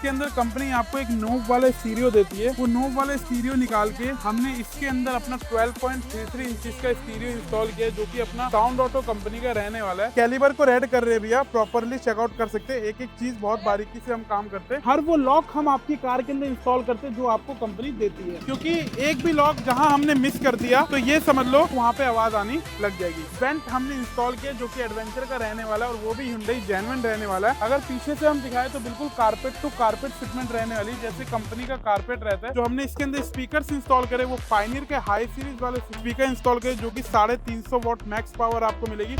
इसके अंदर कंपनी आपको एक नोब वाला स्टीरियो देती है। वो नोब वाला स्टीरियो निकाल के हमने इसके अंदर अपना 12.33 इंचेस का स्टीरियो इंस्टॉल किया है, जो कि अपना साउंड ऑटो कंपनी का रहने वाला है। कैलिबर को रेड कर रहे भैया, प्रॉपरली चेकआउट कर सकते हैं। एक एक चीज बहुत बारीकी से हम काम करते हैं। हर वो लॉक हम आपकी कार के अंदर इंस्टॉल करते हैं जो आपको कंपनी देती है, क्योंकि एक भी लॉक जहां हमने मिस कर दिया तो ये समझ लो वहां पे आवाज आनी लग जाएगी। वेंट हमने इंस्टॉल किया जो कि एडवेंचर का रहने वाला है और वो भी Hyundai जेन्युइन रहने वाला है। अगर पीछे से हम दिखाए तो बिल्कुल कारपेट टू कारपेट फिटमेंट रहने वाली, जैसे कंपनी का कारपेट रहता है। जो हमने इसके अंदर स्पीकर्स इंस्टॉल करे वो पायनियर के हाई सीरीज वाले स्पीकर इंस्टॉल करे, जो कि 350 वॉट मैक्स पावर आपको मिलेगी।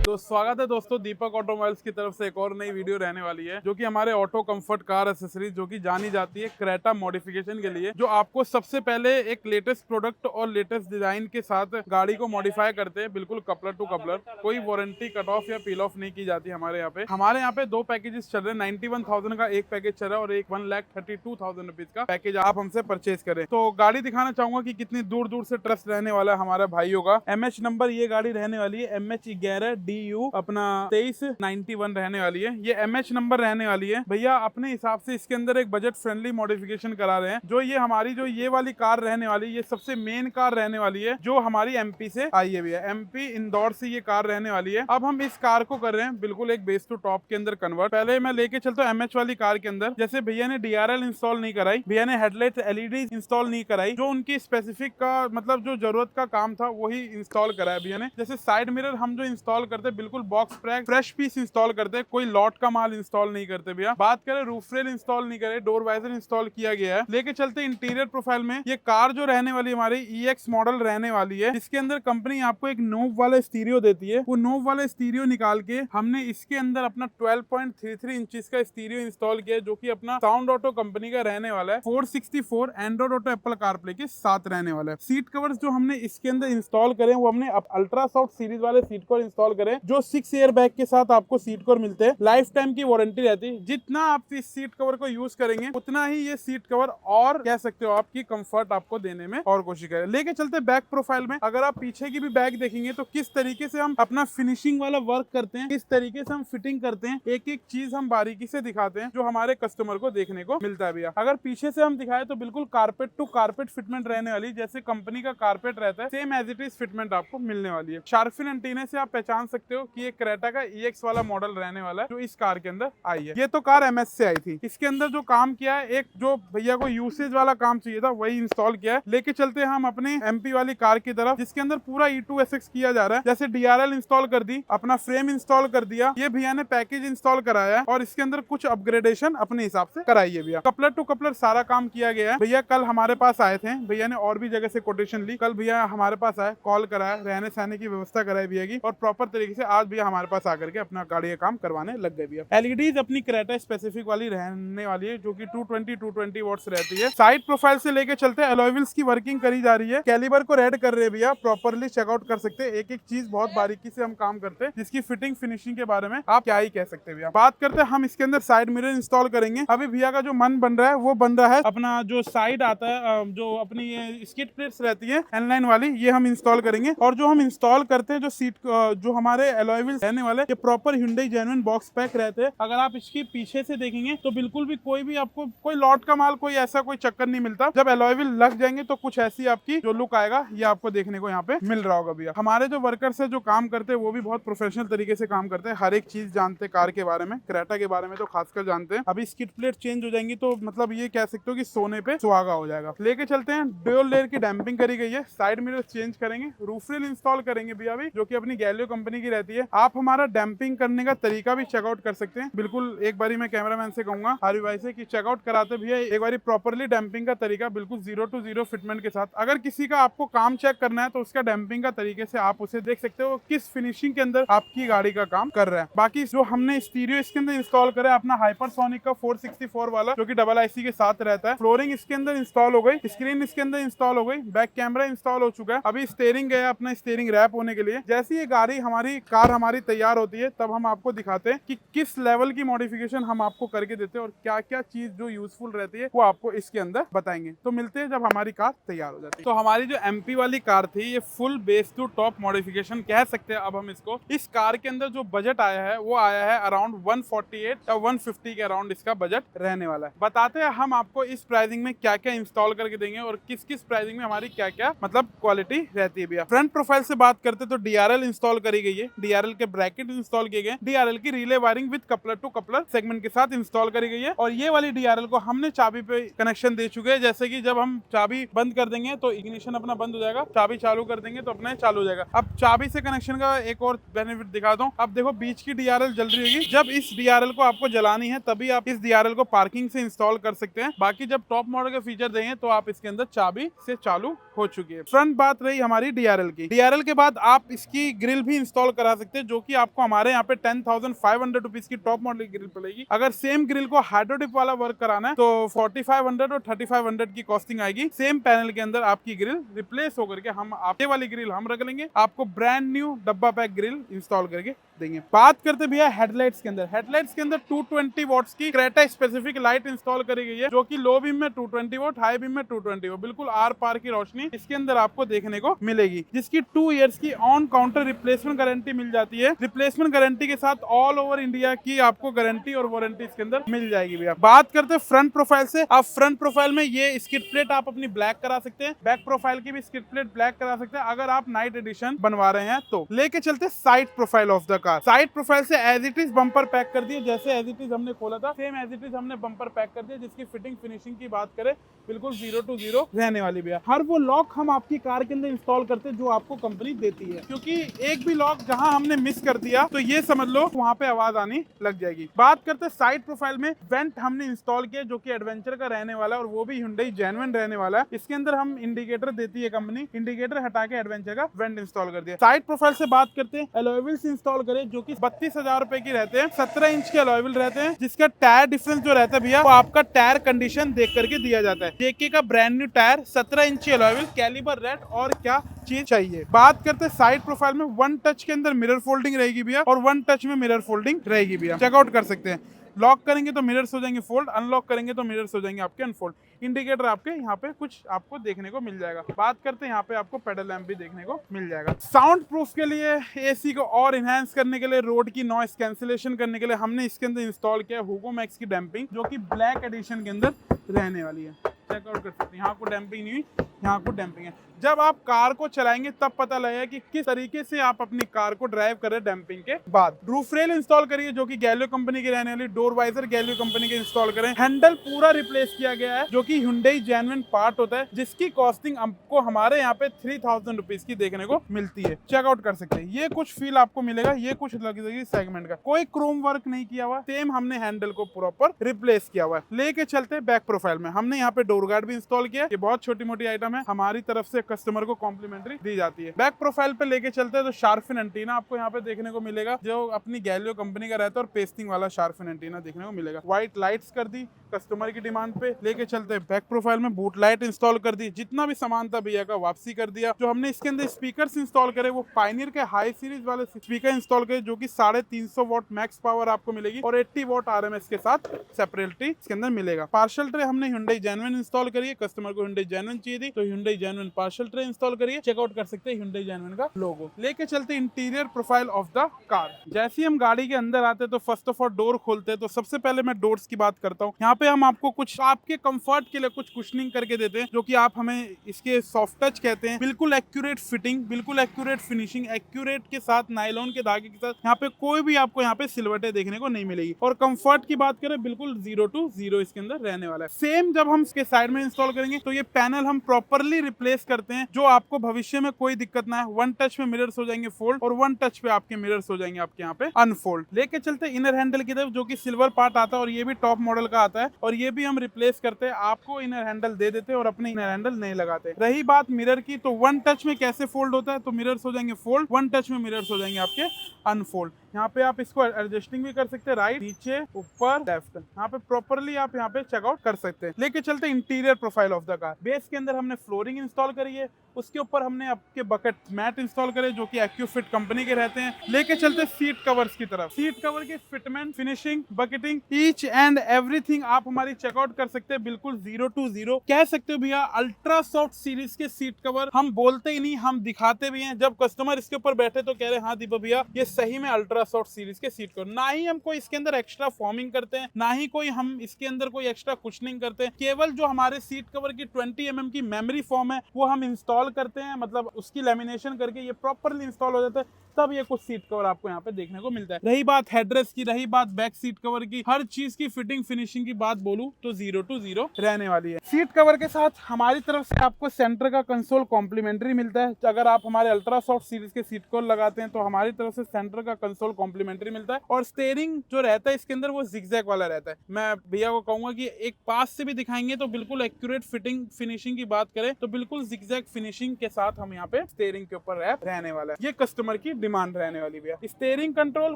तो स्वागत है दोस्तों दीपक ऑटोमोबाइल्स की तरफ से एक और नई वीडियो रहने वाली है, जो कि हमारे ऑटो कंफर्ट कार एसेसरीज जो कि जानी जाती है क्रेटा मॉडिफिकेशन के लिए, जो आपको सबसे पहले एक लेटेस्ट प्रोडक्ट और लेटेस्ट डिजाइन के साथ गाड़ी को मॉडिफाई करते हैं, बिल्कुल कपलर टू कपलर। कोई वारंटी कट ऑफ या पील ऑफ नहीं की जाती हमारे यहाँ पे। हमारे यहाँ पे दो पैकेजेस चल रहे हैं। 91,000 का एक पैकेज चल रहा है और एक 1,32,000 रुपीज का पैकेज आप हमसे परचेज करें। तो गाड़ी दिखाना चाहूंगा कि कितनी दूर दूर से ट्रस्ट रहने वाला है हमारे भाइयों का। MH नंबर ये गाड़ी रहने वाली है MH11DU अपना 2391 रहने वाली है। ये MH नंबर रहने वाली है भैया। अपने हिसाब से इसके अंदर एक बजट फ्रेंडली मॉडिफिकेशन करा रहे हैं। जो ये हमारी जो ये वाली कार रहने वाली, ये सबसे मेन कार रहने वाली है जो हमारी MP से आई है भैया। MP इंदौर से ये कार रहने वाली है। अब हम इस कार को कर रहे हैं बिल्कुल एक बेस टू टॉप के अंदर कन्वर्ट। पहले मैं लेके चलता हूँ MH वाली कार के अंदर। जैसे भैया ने DRL इंस्टॉल नहीं कराई, भैया ने हेडलाइट LED इंस्टॉल नहीं कराई, जो उनकी स्पेसिफिक का मतलब जो जरूरत का काम था वही इंस्टॉल कराया भैया ने। जैसे साइड मिरर हम जो इंस्टॉल करते बिल्कुल box pack fresh piece install करते, कोई लॉट का माल इंस्टॉल नहीं करते भैया। बात करें रूफ रेल इंस्टॉल नहीं करे, डोर वाइजर इंस्टॉल किया गया है। लेके चलते इंटीरियर प्रोफाइल में। ये कार जो रहने वाली हमारी EX मॉडल रहने वाली है। इसके अंदर कंपनी आपको एक नोब वाला स्टीरियो देती है। वो नोब वाला स्टीरियो निकाल के हमने इसके अंदर अपना 12.33 इंचेस का स्टीरियो इंस्टॉल किया है, जो कि अपना साउंड ऑटो कंपनी का रहने वाला है। 464 एंड्रॉइड ऑटो एप्पल कारप्ले के साथ रहने वाला है। सीट कवर्स जो हमने इसके अंदर इंस्टॉल करे वो हमने अल्ट्रा सॉफ्ट सीरीज वाले सीट कवर इंस्टॉल करे, जो 6 एयर बैग के साथ आपको सीट कवर मिलते हैं। लाइफ टाइम की वारंटी रहती है। जितना आप इस सीट कवर को यूज करेंगे उतना ही ये सीट कवर और कह सकते हो आपकी कंफर्ट आपको देने में और कोशिश करें। लेके चलते बैक प्रोफाइल में। अगर आप पीछे की भी बैग देखेंगे तो किस तरीके से हम अपना फिनिशिंग वाला वर्क करते हैं, किस तरीके से हम फिटिंग करते हैं, एक एक चीज हम बारीकी से दिखाते हैं जो हमारे कस्टमर को देखने को मिलता है भैया। अगर पीछे से हम दिखाए तो बिल्कुल कारपेट टू कारपेट फिटमेंट रहने वाली, जैसे कंपनी का कारपेट रहता है same as it is fitment आपको मिलने वाली है। शार्क फिन एंटीना से आप पहचान सकते हो कि ये क्रेटा का EX वाला मॉडल रहने वाला है जो इस कार के अंदर आई है। ये तो कार MS से आई थी। इसके अंदर जो काम किया है, एक जो भैया को यूसेज वाला काम चाहिए था वही इंस्टॉल किया है। लेके चलते हैं हम अपने MP वाली कार की तरफ, जिसके अंदर पूरा E2SX किया जा रहा है। जैसे DRL इंस्टॉल कर दी, अपना फ्रेम इंस्टॉल कर दिया, ये भैया ने पैकेज इंस्टॉल कराया और इसके अंदर कुछ अपग्रेडेशन अपने हिसाब से कराई है भैया। कपलर टू कपलर सारा काम किया गया है। भैया कल हमारे पास आए थे, भैया ने और भी जगह से कोटेशन ली। कल भैया हमारे पास आए, कॉल कराया, रहने सहने की व्यवस्था कराई भैया की, और प्रॉपर तरीके से आज भैया हमारे पास आकर के अपना गाड़ी का काम करवाने लग गए भैया। LEDs अपनी क्रेटा स्पेसिफिक वाली रहने वाली है, जो कि 220 वॉट्स रहती है। साइड प्रोफाइल से लेके चलते हैं, अलॉय व्हील्स की वर्किंग करी जा रही है। कैलिबर को रेड कर रहे हैं भैया, प्रॉपरली चेकआउट कर सकते हैं। एक एक चीज बहुत बारीकी से हम काम करते हैं, जिसकी फिटिंग फिनिशिंग के बारे में आप क्या ही कह सकते हैं भैया। बात करते हैं हम इसके अंदर साइड मिरर इंस्टॉल करेंगे। अभी भैया का जो मन बन रहा है वो बन रहा है अपना जो साइड आता है, जो अपनी ये स्किड प्लेट्स रहती है N-line वाली, ये हम इंस्टॉल करेंगे। और जो हम इंस्टॉल करते हैं जो सीट जो हमारे अलॉय व्हील्स रहने वाले, ये proper Hyundai genuine box pack रहते हैं। अगर आप इसकी पीछे से देखेंगे तो बिल्कुल भी कोई भी आपको कोई लॉट का माल, कोई ऐसा कोई चक्कर नहीं मिलता। जब अलॉय व्हील लग जाएंगे तो कुछ ऐसी आपकी जो लुक आएगा ये आपको देखने को यहाँ पे मिल रहा होगा भैया। हमारे जो वर्कर्स है जो काम करते हैं वो भी बहुत प्रोफेशनल तरीके से काम करते हैं। हर एक चीज जानते हैं कार के बारे में, क्रेटा के बारे में तो खासकर जानते हैं। अभी स्किड प्लेट चेंज हो जाएंगी तो मतलब ये कह सकते हो कि सोने पे सुहागा हो जाएगा। लेके चलते हैं, ड्यूल लेयर की डैम्पिंग करी गई है। साइड मिरर चेंज करेंगे, रूफ रेल इंस्टॉल करेंगे भैया अभी, जो कि अपनी गैलियो कंपनी की रहती रहती है। आप हमारा डैम्पिंग करने का तरीका भी चेकआउट कर सकते हैं। बिल्कुल एक बारी मैं कैमरामैन से कहूंगा हारी भाई से कि चेकआउट कराते भैया एक बारी प्रॉपरली डैम्पिंग का तरीका बिल्कुल 0 to 0 फिटमेंट के साथ। अगर किसी का आपको काम चेक करना है तो उसका डैम्पिंग का तरीके से आप उसे देख सकते हो किस फिनिशिंग के अंदर आपकी गाड़ी का काम कर रहा है। बाकी जो हमने स्टीरियो इसके अंदर इंस्टॉल करा है अपना हाइपरसोनिक का 464 वाला जो कि डबल आईसी के साथ रहता है। फ्लोरिंग इसके अंदर इंस्टॉल हो गई, स्क्रीन इसके अंदर इंस्टॉल हो गई, बैक कैमरा इंस्टॉल हो चुका है। अभी स्टीयरिंग गया अपना स्टीयरिंग रैप होने के लिए। जैसे ये गाड़ी हमारी कार हमारी तैयार होती है तब हम आपको दिखाते हैं कि किस लेवल की मॉडिफिकेशन हम आपको करके देते हैं और क्या क्या चीज जो यूजफुल रहती है वो आपको इसके अंदर बताएंगे। तो मिलते हैं जब हमारी कार तैयार हो जाती है। तो हमारी जो एमपी वाली कार थी ये full base to top modification कह सकते हैं अब हम इसको। इस कार के अंदर जो बजट आया है वो आया है अराउंड 148 या 150 के अराउंड इसका बजट रहने वाला है। बताते हैं हम आपको इस प्राइसिंग में क्या क्या इंस्टॉल करके देंगे और किस किस प्राइसिंग में हमारी क्या क्या मतलब क्वालिटी रहती है भैया। फ्रंट प्रोफाइल से बात करते तो डीआरएल इंस्टॉल करी गई है, डीआरएल के ब्रैकेट इंस्टॉल किए गए, डीआरएल की relay wiring with coupler to coupler segment के साथ इंस्टॉल करी गई है। और ये वाली डीआरएल को हमने चाबी पे कनेक्शन दे चुके हैं। जैसे कि जब हम चाबी बंद कर देंगे तो इग्निशन अपना बंद हो जाएगा, चाबी चालू कर देंगे तो अपना चालू हो जाएगा। अब चाबी से कनेक्शन का एक और बेनिफिट दिखा दूं। अब देखो बीच की डीआरएल जल रही होगी, जब इस डीआरएल को आपको जलानी है तभी आप इस डीआरएल को पार्किंग से इंस्टॉल कर सकते हैं। बाकी जब टॉप मॉडल के फीचर देंगे तो आप इसके अंदर चाबी से चालू हो चुकी है। फ्रंट बात रही हमारी डीआरएल की। डीआरएल के बाद आप इसकी ग्रिल भी इंस्टॉल करा सकते हैं जो कि आपको हमारे यहाँ पे 10,500 रुपीज की टॉप मॉडल की ग्रिल पड़ेगी। अगर सेम ग्रिल को हाइड्रोडिप वाला वर्क कराना है तो 4500 और 3500 की कॉस्टिंग आएगी। सेम पैनल के अंदर आपकी ग्रिल रिप्लेस होकर के हम आपके वाली ग्रिल हम रख लेंगे, आपको ब्रांड न्यू डब्बा पैक ग्रिल इंस्टॉल करके देंगे। बात करते भैया हेडलाइट्स के अंदर। हेडलाइट्स के अंदर 220 वॉट्स की क्रेटा स्पेसिफिक लाइट इंस्टॉल करी गई है जो कि लो बीम में 220 वॉट, हाई बीम में 220 वॉट, बिल्कुल आर पार की रोशनी इसके अंदर आपको देखने को मिलेगी। जिसकी 2 इयर्स की ऑन काउंटर रिप्लेसमेंट गारंटी मिल जाती है। रिप्लेसमेंट गारंटी के साथ ऑल ओवर इंडिया की आपको गारंटी और वारंटी इसके अंदर मिल जाएगी भैया। बात करते हैं फ्रंट प्रोफाइल से। आप फ्रंट प्रोफाइल में ये स्किड प्लेट आप अपनी ब्लैक करा सकते हैं, बैक प्रोफाइल की भी स्किड प्लेट ब्लैक करा सकते हैं अगर आप नाइट एडिशन बनवा रहे हैं तो। लेके चलते side profile of the car. Side profile से as it is bumper pack कर दिए, जैसे एज इट इज हमने खोला था सेम एज इट इज हमने बम्पर पैक कर दिया। जिसकी फिटिंग फिनिशिंग की बात करें बिल्कुल 0 to 0 रहने वाली भैया। हर वो लॉक हम आपकी कार के अंदर इंस्टॉल करते हैं जो आपको कंपनी देती है, क्योंकि एक भी लॉक जहां हमने मिस कर दिया तो ये समझ लो वहां पे आवाज आनी लग जाएगी। बात करते हैं साइड प्रोफाइल में। वेंट हमने इंस्टॉल किया जो कि एडवेंचर का रहने वाला है और वो भी Hyundai जेन्युइन रहने वाला है। इसके अंदर हम इंडिकेटर देती है कंपनी, इंडिकेटर हटा के एडवेंचर का वेंट इंस्टॉल कर दिया। साइड प्रोफाइल से बात करते हैं अलॉय व्हील्स इंस्टॉल करें जो कि 32,000 रुपए की रहते हैं। 17 इंच के अलॉय व्हील रहते हैं जिसका टायर डिफरेंस जो रहता है भैया वो आपका टायर कंडीशन देख करके दिया जाता है। जेके का ब्रांड न्यू टायर, 17 इंची अलॉय व्हील, कैलिबर रेड और क्या चीज चाहिए। बात करते हैं साइड प्रोफाइल में। 1 टच के अंदर मिरर फोल्डिंग रहेगी भैया और 1 टच में मिरर फोल्डिंग रहेगी भैया। चेकआउट कर सकते हैं। लॉक करेंगे तो मिरर्स हो जाएंगे फोल्ड, अनलॉक करेंगे तो मिरर्स हो जाएंगे आपके अनफोल्ड। इंडिकेटर आपके यहाँ पे कुछ आपको देखने को मिल जाएगा। बात करते हैं यहाँ पे आपको पेडल लैंप भी देखने को मिल जाएगा। साउंड प्रूफ के लिए एसी को और इनहेंस करने के लिए, रोड की नॉइस कैंसिलेशन करने के लिए हमने इसके अंदर इंस्टॉल किया हुगो मैक्स की डैम्पिंग जो कि ब्लैक एडिशन के अंदर रहने वाली है। चेकआउट कर सकते हैं। यहाँ को डैम्पिंग नहीं हुई, यहाँ को डैम्पिंग है। जब आप कार को चलाएंगे तब पता लगेगा कि किस तरीके से आप अपनी कार को ड्राइव करें डैम्पिंग के बाद। रूफ रेल इंस्टॉल करिए जो कि गैलियो कंपनी की रहने वाली, डोर वाइजर गैलियो कंपनी के इंस्टॉल करें। हैंडल पूरा रिप्लेस किया गया है जो कि Hyundai जेन्युइन पार्ट होता है जिसकी कॉस्टिंग आपको हमारे यहाँ पे 3,000 रुपीज की देखने को मिलती है। चेकआउट कर सकते हैं। ये कुछ फील आपको मिलेगा, ये कुछ लगेगी सेगमेंट का। कोई क्रोम वर्क नहीं किया हुआ, सेम हमने हैंडल को प्रॉपर रिप्लेस किया हुआ है। लेके चलते हैं बैक प्रोफाइल में। हमने यहाँ पे डोर गार्ड भी इंस्टॉल किया। ये बहुत छोटी मोटी आइटम है, हमारी तरफ से कस्टमर को कॉम्प्लीमेंट्री दी जाती है। बैक प्रोफाइल पे लेके चलते हैं तो शार्फिन एंटीना आपको यहाँ पे देखने को मिलेगा जो अपनी गैलियो कंपनी का रहता है और पेस्टिंग वाला शार्फिन एंटीना देखने को मिलेगा। व्हाइट लाइट्स कर दी कस्टमर की डिमांड पे। लेके चलते हैं बैक प्रोफाइल में बूट लाइट इंस्टॉल कर दी, जितना भी सामान था भैया का वापसी कर दिया। जो हमने इसके अंदर स्पीकर्स इंस्टॉल करे वो पायनियर के हाई सीरीज वाले स्पीकर इंस्टॉल करे जो कि 350 वॉट मैक्स पावर आपको मिलेगी और 80 वॉट आरएमएस के साथ सेपरेटली इसके अंदर मिलेगा। पार्सल ट्रे हमने Hyundai जेन्युइन इंस्टॉल करी है, कस्टमर को Hyundai जेन्युइन चाहिए थी तो Hyundai genuine parcel tray install करिए। चेकआउट कर सकते हैं Hyundai जेन्युइन का लोगो। लेके चलते interior profile of the car. जैसे ही हम गाड़ी के अंदर आते हैं तो फर्स्ट ऑफ ऑल डोर खोलते हैं तो सबसे पहले मैं डोर्स की बात करता हूँ। यहाँ पे हम आपको कुछ आपके कंफर्ट के लिए कुछ कुशनिंग करके देते हैं, जो कि आप हमें इसके सॉफ्ट टच कहते हैं। बिल्कुल एक्यूरेट फिटिंग, बिल्कुल एक्यूरेट फिनिशिंग, एक्यूरेट के साथ नायलॉन के धागे के साथ यहाँ पे कोई भी आपको यहाँ पे सिलवटें देखने को नहीं मिलेगी। और कंफर्ट की बात करें, बिल्कुल 0 to 0 इसके अंदर रहने वाला है। सेम जब हम इसके साइड में इंस्टॉल करेंगे तो ये पैनल हम प्रॉपरली रिप्लेस करते हैं, जो आपको भविष्य में कोई दिक्कत ना है। 1 टच में मिरर्स हो जाएंगे फोल्ड और 1 टच पे आपके मिरर्स हो जाएंगे आपके यहाँ पे अनफोल्ड। लेके चलते इनर हैंडल की तरफ, जो कि सिल्वर पार्ट आता है और ये भी टॉप मॉडल का आता है, और ये भी हम रिप्लेस करते हैं। आपको इनर हैंडल दे देते हैं और अपने इनर हैंडल नहीं लगाते। रही बात मिरर की, तो 1 टच में कैसे फोल्ड होता है, तो मिरर्स हो जाएंगे फोल्ड, 1 टच में मिरर्स हो जाएंगे आपके अनफोल्ड। यहाँ पे आप इसको एडजस्टिंग भी कर सकते हैं, राइट, नीचे, ऊपर, लेफ्ट। यहाँ पे प्रॉपरली आप यहाँ पे चेकआउट कर सकते हैं। लेके चलते interior profile of the car. Base के अंदर हमने फ्लोरिंग इंस्टॉल करी है, उसके ऊपर हमने आपके बकेट मैट इंस्टॉल करे, जो कि एक्यूफिट कंपनी के रहते हैं। लेके चलते सीट कवर्स की तरफ। सीट कवर की fitment, finishing, bucketing, each and everything आप हमारी चेकआउट कर सकते हैं, बिल्कुल 0 to 0। कह सकते हो भैया अल्ट्रा सॉफ्ट सीरीज के सीट कवर हम बोलते ही नहीं, हम दिखाते भी हैं। जब कस्टमर इसके ऊपर बैठे तो कह रहे हैं हाँ दीपक भैया ये सही में अल्ट्रा सॉफ्ट सीरीज के सीट कवर। ना ही हम कोई इसके अंदर एक्स्ट्रा फॉर्मिंग करते हैं, ना ही कोई हम इसके अंदर कोई एक्स्ट्रा कुशनिंग करते हैं। केवल जो हमारे सीट कवर की 20 mm की मेमोरी फॉर्म है वो हम इंस्टॉल करते हैं, मतलब उसकी लैमिनेशन करके ये प्रॉपरली इंस्टॉल हो जाता है, तब ये कुछ सीट कवर आपको यहाँ पे देखने को मिलता है। रही बात हेडरेस्ट की, रही बात बैक सीट कवर की, हर चीज की फिटिंग फिनिशिंग की बात बोलूं तो 0 to 0 रहने वाली है। सीट कवर के साथ हमारी तरफ से आपको सेंटर का कंसोल कॉम्प्लीमेंट्री मिलता है। अगर आप हमारे अल्ट्रा सॉफ्ट सीरीज के सीट कवर लगाते हैं तो हमारी तरफ से सेंटर का कंसोल कॉम्प्लीमेंट्री मिलता है। और स्टीयरिंग जो रहता है इसके अंदर वो जिगजैग वाला रहता है। मैं भैया को कहूंगा कि एक पास से भी दिखाएंगे तो बिल्कुल एक्यूरेट फिटिंग फिनिशिंग की बात करें तो बिल्कुल जिगजैग फिनिशिंग के साथ हम यहाँ पे स्टीयरिंग के ऊपर रैप रहने वाला है। ये कस्टमर की डिमांड रहने वाली भैया। Steering control,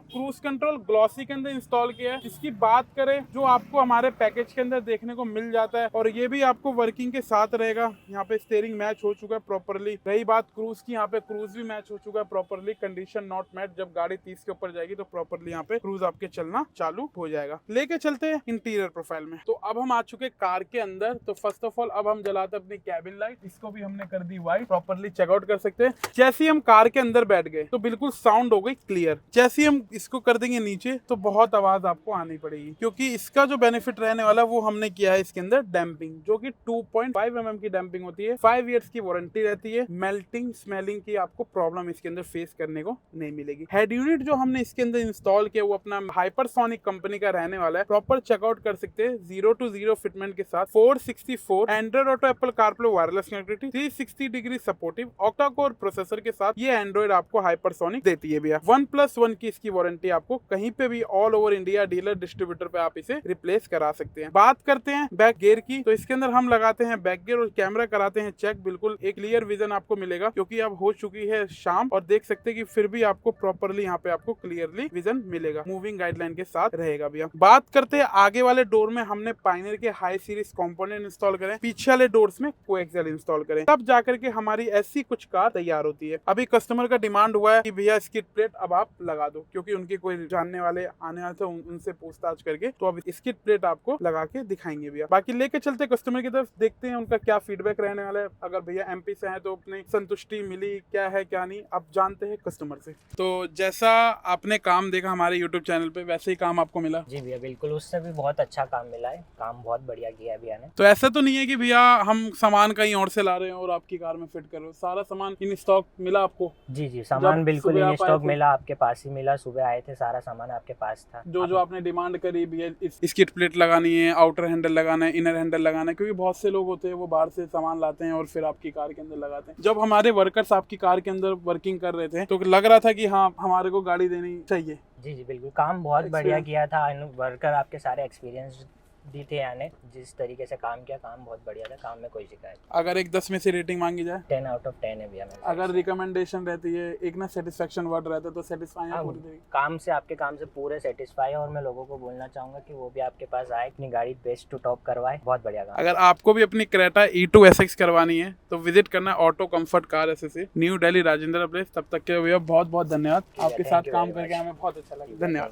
cruise control glossy के अंदर इंस्टॉल किया है। इसकी बात करें जो आपको हमारे पैकेज के अंदर देखने को मिल जाता है, और ये भी आपको वर्किंग के साथ रहेगा। यहाँ पे स्टीयरिंग मैच हो चुका है प्रॉपरली। रही बात क्रूज की, यहाँ पे क्रूज भी मैच हो चुका है प्रॉपरली। कंडीशन नॉट मैच, जब गाड़ी 30 के ऊपर जाएगी तो प्रॉपरली यहाँ पे क्रूज आपके चलना चालू हो जाएगा। लेके चलते हैं इंटीरियर प्रोफाइल में। तो अब हम आ चुके कार के अंदर। तो फर्स्ट ऑफ ऑल अब हम जलाते अपनी कैबिन लाइट, इसको भी हमने कर दी व्हाइट, प्रॉपरली चेकआउट कर सकते हैं। जैसे ही हम कार के अंदर बैठ गए तो बिल्कुल साउंड हो गई क्लियर। जैसे ही हम इसको कर देंगे नीचे तो बहुत आवाज आपको आनी पड़ेगी, क्योंकि इसका जो बेनिफिट रहने वाला वो हमने किया है इसके अंदर डैम्पिंग, जो कि 2.5 mm की डैम्पिंग होती है। 5 years की वारंटी रहती है। मेल्टिंग स्मेलिंग की आपको प्रॉब्लम इसके अंदर फेस करने को नहीं मिलेगी। हेड यूनिट जो हमने इसके अंदर इंस्टॉल किया वो अपना हाइपरसोनिक कंपनी का रहने वाला है। प्रॉपर चेकआउट कर सकते हैं 0 to 0 फिटमेंट के साथ। 464 Android auto Apple CarPlay wireless connectivity, 360 degree supportive octa core processor के साथ ये एंड्रॉइड आपको हाइपरसोनिक देती है भैया। 1+1 की इसकी वारंटी आपको कहीं पे भी all over India dealer distributor पे आप इसे रिप्लेस करा सकते हैं। बात करते हैं बैक गियर की, तो इसके अंदर हम लगाते हैं बैक गियर और कैमरा कराते हैं चेक। बिल्कुल एक क्लियर विजन आपको मिलेगा, क्योंकि अब हो चुकी है शाम और देख सकते हैं कि फिर भी आपको प्रॉपरली यहाँ पे आपको क्लियरली विजन मिलेगा। मूविंग गाइडलाइन के साथ रहेगा भैया। बात करते हैं आगे वाले डोर में, हमने पायनियर के हाई सीरीज कंपोनेंट इंस्टॉल करें, पीछे वाले डोर्स में कोएक्सियल इंस्टॉल करें, तब जाकर के हमारी ऐसी कुछ कार तैयार होती है। अभी कस्टमर का डिमांड हुआ है कि भैया स्किड प्लेट अब आप लगा दो, क्योंकि उनके कोई जानने वाले आने वाले थे, उनसे पूछताछ करके तो अब स्किड प्लेट आपको लगा के दिखाएंगे भैया। बाकी लेके चलते कस्टमर की तरफ, देखते हैं उनका क्या फीडबैक रहने वाला है। अगर भैया एमपी से है तो अपनी संतुष्टि मिली क्या है क्या नहीं, अब जानते हैं कस्टमर से। तो जैसा आपने काम देखा हमारे यूट्यूब चैनल पे, वैसे ही काम आपको मिला? जी भैया बिल्कुल, उससे भी बहुत अच्छा काम मिला है। काम बहुत बढ़िया किया है भैया ने। तो ऐसा तो नहीं है कि भैया हम सामान कहीं और से ला रहे हैं और आपकी कार में फिट कर रहे हो? सारा सामान इन स्टॉक मिला आपको? जी जी, सामान बिल्कुल इन स्टॉक मिला, आपके पास ही मिला। सुबह आए थे, सारा सामान आपके पास था। जो आपने डिमांड करी भैया, स्किड प्लेट लगानी है, आउटर हैंडल लगाना है, इनर हैंडल लगाना है, क्योंकि बहुत से लोग होते हैं वो बाहर से सामान लाते हैं और फिर आपकी कार के अंदर लगाते हैं। जब हमारे वर्कर्स आपकी कार के अंदर वर्किंग कर रहे थे तो लग रहा था कि हाँ हमारे को गाड़ी देनी चाहिए। जी जी बिल्कुल, काम बहुत बढ़िया किया था। वर्कर आपके सारे एक्सपीरियंस दी थे, यानी जिस तरीके से काम किया, काम बहुत बढ़िया था। काम में कोई शिकायत। अगर एक 10 में से रेटिंग मांगी जाए? 10 out of 10 है भैया। अगर रिकमेंडेशन रहती है, एक ना सेटिस्फेक्शन वर्ड रहता है, तो सेटिस्फाई है पूरी तरीके काम से, आपके काम से पूरे सेटिस्फाई है। और मैं लोगों को बोलना चाहूंगा कि वो भी आपके पास आए, अपनी गाड़ी बेस्ट टू टॉप करवाए। बहुत बढ़िया काम। अगर आपको भी अपनी क्रेटा E2 SX करवानी है तो विजिट करना auto comfort car SSC, new Delhi, Rajendra place. तब तक के भैया बहुत बहुत धन्यवाद। आपके साथ काम करके हमें बहुत अच्छा लगा। धन्यवाद।